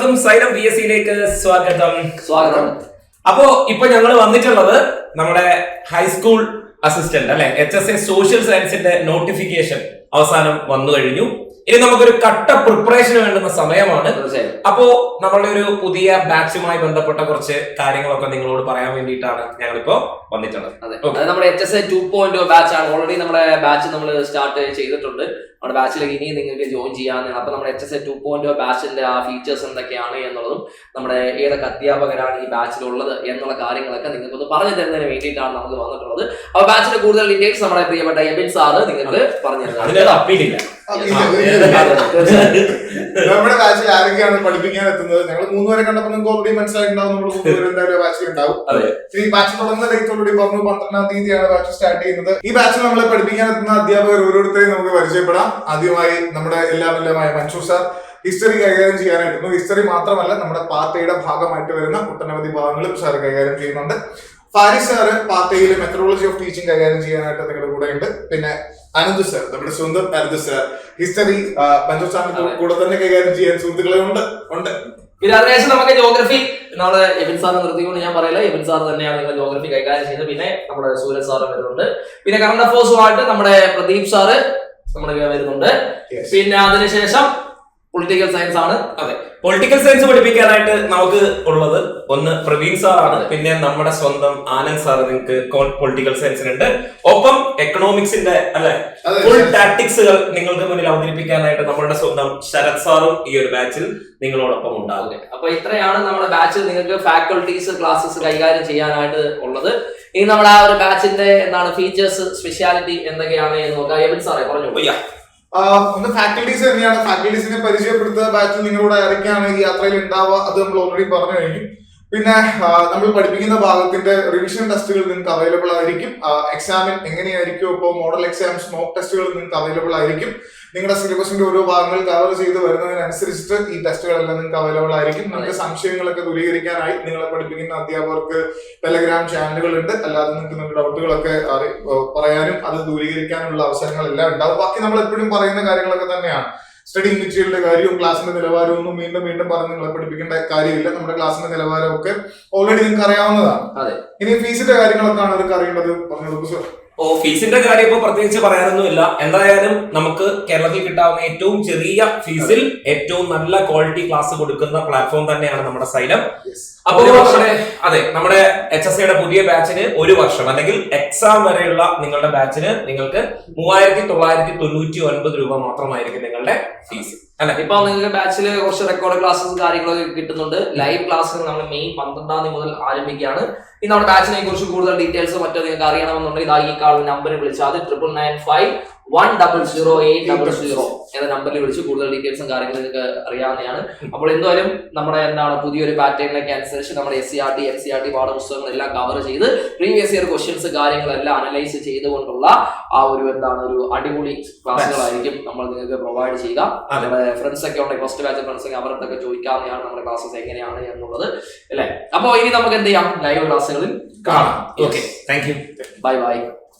എല്ലാവർക്കും സൈലം VSCയിലേക്ക് സ്വാഗതം. അപ്പോ ഇപ്പൊ ഞങ്ങൾ വന്നിട്ടുള്ളത് നമ്മുടെ ഹൈസ്കൂൾ അസിസ്റ്റന്റ് അല്ലെ HSA സോഷ്യൽ സയൻസിന്റെ നോട്ടിഫിക്കേഷൻ അവസാനം വന്നു കഴിഞ്ഞു. ഇനി നമുക്കൊരു കട്ട പ്രിപ്പറേഷന് വേണ്ടുന്ന സമയമാണ്. അപ്പോ നമ്മളുടെ ഒരു പുതിയ ബാച്ചുമായി ബന്ധപ്പെട്ട കുറച്ച് കാര്യങ്ങളൊക്കെ നിങ്ങളോട് പറയാൻ വേണ്ടിയിട്ടാണ് ഞങ്ങളിപ്പോ വന്നിട്ടുള്ളത്. അതെ, നമ്മുടെ HSA 2.0 ബാച്ച് ആണ്. ഓൾറെഡി നമ്മുടെ ബാച്ച് നമ്മൾ സ്റ്റാർട്ട് ചെയ്തിട്ടുണ്ട്. നമ്മുടെ ബാച്ചിലേക്ക് ഇനി നിങ്ങൾക്ക് ജോയിൻ ചെയ്യാവുന്നതാണ്. അപ്പൊ നമ്മുടെ HSA 2.0 ബാച്ചിന്റെ ആ ഫീച്ചേഴ്സ് എന്തൊക്കെയാണ് എന്നുള്ളതും നമ്മുടെ ഏതൊക്കെ അധ്യാപകരാണ് ഈ ബാച്ചിലുള്ളത് എന്നുള്ള കാര്യങ്ങളൊക്കെ നിങ്ങൾക്ക് ഒന്ന് പറഞ്ഞു തരുന്നതിന് വേണ്ടിയിട്ടാണ് നമുക്ക് വന്നിട്ടുള്ളത്. അപ്പൊ ബാച്ചിന്റെ കൂടുതൽ ഡീറ്റെയിൽസ് നമ്മുടെ പ്രിയപ്പെട്ട എബിൻ സാറ് നിങ്ങൾക്ക് പറഞ്ഞു തരുന്നത്. നമ്മുടെ ബാച്ചിൽ ആരൊക്കെയാണ് പഠിപ്പിക്കാൻ എത്തുന്നത്? ഞങ്ങൾ 3 വരെ കണ്ടപ്പോൾ നിങ്ങൾക്ക് ഓൾറെഡി മനസ്സിലായിട്ടുണ്ടാവും. നമ്മൾ 3 പേര് എന്തായാലും ബാച്ചിൽ ഉണ്ടാവും. ഈ ബാച്ച് തുടങ്ങുന്ന ഡേറ്റ് ഓൾറെഡി പറഞ്ഞു, 12-ാം തീയതിയാണ് ബാച്ച് സ്റ്റാർട്ട് ചെയ്യുന്നത്. ഈ ബാച്ചിൽ നമ്മളെ പഠിപ്പിക്കാൻ എത്തുന്ന അധ്യാപകർ ഓരോരുത്തരെയും നമുക്ക് പരിചയപ്പെടാം. ആദ്യമായി നമ്മുടെ എല്ലാമായ മൻഷു സാർ ഹിസ്റ്ററി കൈകാര്യം ചെയ്യാനായിരുന്നു. ഹിസ്റ്ററി മാത്രമല്ല, നമ്മുടെ പാർട്ടിയുടെ ഭാഗമായിട്ട് വരുന്ന ഒട്ടനവധി ഭാഗങ്ങളും സാർ കൈകാര്യം ചെയ്യുന്നുണ്ട്. ഫാരിസ് സാറ് പാർട്ടിയിലെ മെത്തഡോളജി ഓഫ് ടീച്ചിങ് കൈകാര്യം ചെയ്യാനായിട്ട് നിങ്ങളുടെ കൂടെ ഉണ്ട്. പിന്നെ അനന്ത് സാർ, നമ്മുടെ സ്വന്തം അനന്ത് സാർ ഹിസ്റ്ററി മഞ്ജു സാറിന്റെ കൂടെ തന്നെ കൈകാര്യം ചെയ്യാൻ സുഹൃത്തുക്കളെ ഉണ്ട്. പിന്നെ അതിനുശേഷം നമുക്ക് ജോഗ്രഫി നമ്മുടെ എബിൻ സാറിനെ നിർത്തിക്കൊണ്ട് ഞാൻ പറയില്ല, എബിൻ സാർ തന്നെയാണ് നിങ്ങൾ ജോഗ്രഫി കൈകാര്യം ചെയ്യുന്നത്. പിന്നെ നമ്മുടെ സൂരജ് സാറ് വരുന്നുണ്ട്. പിന്നെ കറണ്ട് അഫയേഴ്സുമായിട്ട് നമ്മുടെ പ്രദീപ് സാറ് നമ്മുടെ വരുന്നുണ്ട്. പിന്നെ അതിനുശേഷം പൊളിറ്റിക്കൽ സയൻസ് ആണ്. അതെ, പൊളിറ്റിക്കൽ സയൻസ് പഠിപ്പിക്കാനായിട്ട് നമുക്ക് ഉള്ളത് ഒന്ന് പ്രവീൺ സാറാണ്. പിന്നെ നമ്മുടെ സ്വന്തം ആനന്ദ് സാർ നിങ്ങൾക്ക് പൊളിറ്റിക്കൽ സയൻസിനുണ്ട്. ഒപ്പം എക്കണോമിക്സിന്റെ അല്ലെ ഫുൾ ടാക്ടിക്സുകൾ നിങ്ങൾക്ക് മുന്നിൽ അവതരിപ്പിക്കാനായിട്ട് നമ്മളുടെ സ്വന്തം ശരത് സാറും ഈ ഒരു ബാച്ചിൽ നിങ്ങളോടൊപ്പം ഉണ്ടാകും. അപ്പൊ ഇത്രയാണ് നമ്മുടെ ബാച്ചിൽ നിങ്ങൾക്ക് ഫാക്കൽറ്റീസ് ക്ലാസ്സസ് കൈകാര്യം ചെയ്യാനായിട്ട് ഉള്ളത്. ഇനി നമ്മുടെ ആ ഒരു ബാച്ചിന്റെ എന്താണ് ഫീച്ചേഴ്സ്, സ്പെഷ്യാലിറ്റി എന്തൊക്കെയാണ് എന്ന് നോക്കാം. എബിൻ സാറേ പറഞ്ഞു. ഒന്ന് ഫാക്കൽറ്റീസ് തന്നെയാണ്. ഫാക്കൽറ്റീസിനെ പരിചയപ്പെടുത്തുന്ന ബാച്ചിൽ നിങ്ങളുടെ ആരൊക്കെയാണ് ഈ യാത്രയിൽ ഉണ്ടാവുക അത് നമ്മൾ ഓൾറെഡി പറഞ്ഞു കഴിഞ്ഞു. പിന്നെ നമ്മൾ പഠിപ്പിക്കുന്ന ഭാഗത്തിന്റെ റിവിഷൻ ടെസ്റ്റുകൾ നിങ്ങൾക്ക് അവൈലബിൾ ആയിരിക്കും. എക്സാമിൻ എങ്ങനെയായിരിക്കും, ഇപ്പോൾ മോഡൽ എക്സാംസ് മോക്ക് ടെസ്റ്റുകൾ നിങ്ങൾക്ക് അവൈലബിൾ ആയിരിക്കും. നിങ്ങളുടെ സിലബസിന്റെ ഓരോ ഭാഗങ്ങൾ കവർ ചെയ്ത് വരുന്നതിനനുസരിച്ചിട്ട് ഈ ടെസ്റ്റുകളെല്ലാം നിങ്ങൾക്ക് അവൈലബിൾ ആയിരിക്കും. നിങ്ങൾക്ക് സംശയങ്ങളൊക്കെ ദൂരീകരിക്കാനായി നിങ്ങളെ പഠിപ്പിക്കുന്ന അധ്യാപകർക്ക് ടെലഗ്രാം ചാനലുകൾ ഉണ്ട്. അല്ലാതെ നിങ്ങൾക്ക് നിങ്ങളുടെ ഡൗട്ടുകളൊക്കെ പറയാനും അത് ദൂരീകരിക്കാനുള്ള അവസരങ്ങളെല്ലാം ഉണ്ടാവും. ബാക്കി നമ്മൾ എപ്പോഴും പറയുന്ന കാര്യങ്ങളൊക്കെ തന്നെയാണ്. സ്റ്റഡി മെറ്റീരിയലിന്റെ കാര്യവും ക്ലാസിന്റെ നിലവാരവും ഒന്നും വീണ്ടും പറഞ്ഞ് നിങ്ങളെ പഠിപ്പിക്കേണ്ട കാര്യമില്ല. നമ്മുടെ ക്ലാസിന്റെ നിലവാരമൊക്കെ ഓൾറെഡി നിങ്ങൾക്ക് അറിയാവുന്നതാണ്. ഇനി ഫീസിന്റെ കാര്യങ്ങളൊക്കെ ആണ് അതൊക്കെ അറിയേണ്ടത്. പറഞ്ഞു സർ. ഫീസിന്റെ കാര്യം ഇപ്പൊ പ്രത്യേകിച്ച് പറയാനൊന്നുമില്ല. എന്തായാലും നമുക്ക് കേരളത്തിൽ കിട്ടാവുന്ന ഏറ്റവും ചെറിയ ഫീസിൽ ഏറ്റവും നല്ല ക്വാളിറ്റി ക്ലാസ് കൊടുക്കുന്ന പ്ലാറ്റ്ഫോം തന്നെയാണ് നമ്മുടെ സൈലം. അപ്പോൾ നമ്മുടെ HSAയുടെ പുതിയ ബാച്ചിന് 1 വർഷം അല്ലെങ്കിൽ എക്സാം വരെയുള്ള നിങ്ങളുടെ ബാച്ചിന് നിങ്ങൾക്ക് 3999 രൂപ മാത്രമായിരിക്കും നിങ്ങളുടെ ഫീസ്. അല്ലെ, ഇപ്പൊ നിങ്ങൾക്ക് ബാച്ചില് കുറച്ച് റെക്കോർഡ് ക്ലാസ്സും കാര്യങ്ങളൊക്കെ കിട്ടുന്നുണ്ട്. ലൈവ് ക്ലാസ്സുകൾ നമ്മൾ മെയ് 12-ാം തീയതി മുതൽ ആരംഭിക്കുകയാണ്. ഇനി നമ്മുടെ ബാച്ചിനെ കുറിച്ച് കൂടുതൽ ഡീറ്റെയിൽസ് മറ്റോ നിങ്ങൾക്ക് അറിയണമെന്നുണ്ടെങ്കിൽ ഇതാ ഈ നമ്പറിൽ വിളിച്ചാൽ 9995100800 എന്ന നമ്പറിൽ വിളിച്ച് കൂടുതൽ ഡീറ്റെയിൽസും കാര്യങ്ങളും നിങ്ങൾക്ക് അറിയാവുന്നതാണ്. അപ്പോൾ എന്തായാലും നമ്മുടെ പുതിയൊരു പാറ്റേണിലേക്ക് അനുസരിച്ച് നമ്മുടെ NCERT പാഠപുസ്തകങ്ങളെല്ലാം കവർ ചെയ്ത് പ്രീവിയസ് ഇയർ ക്വസ്റ്റ്യൻസ് കാര്യങ്ങളെല്ലാം അനലൈസ് ചെയ്തുകൊണ്ടുള്ള ആ ഒരു ഒരു അടിപൊളി ക്ലാസ്സുകളായിരിക്കും നമ്മൾ നിങ്ങൾക്ക് പ്രൊവൈഡ് ചെയ്യുക. നമ്മുടെ ഫ്രണ്ട്സ് ഒക്കെ ഉണ്ടെങ്കിൽ ഫസ്റ്റ് ബാച്ച് ഫ്രണ്ട്സ് ഒക്കെ അവരുടെ ചോദിക്കാവുന്നതാണ് നമ്മുടെ ക്ലാസ്സസ് എങ്ങനെയാണ് എന്നുള്ളത് അല്ലെ. അപ്പോൾ ഇനി നമുക്ക് എന്ത് ചെയ്യാം, ലൈവ് ക്ലാസ്സുകളിൽ കാണാം. Okay, thank you, by.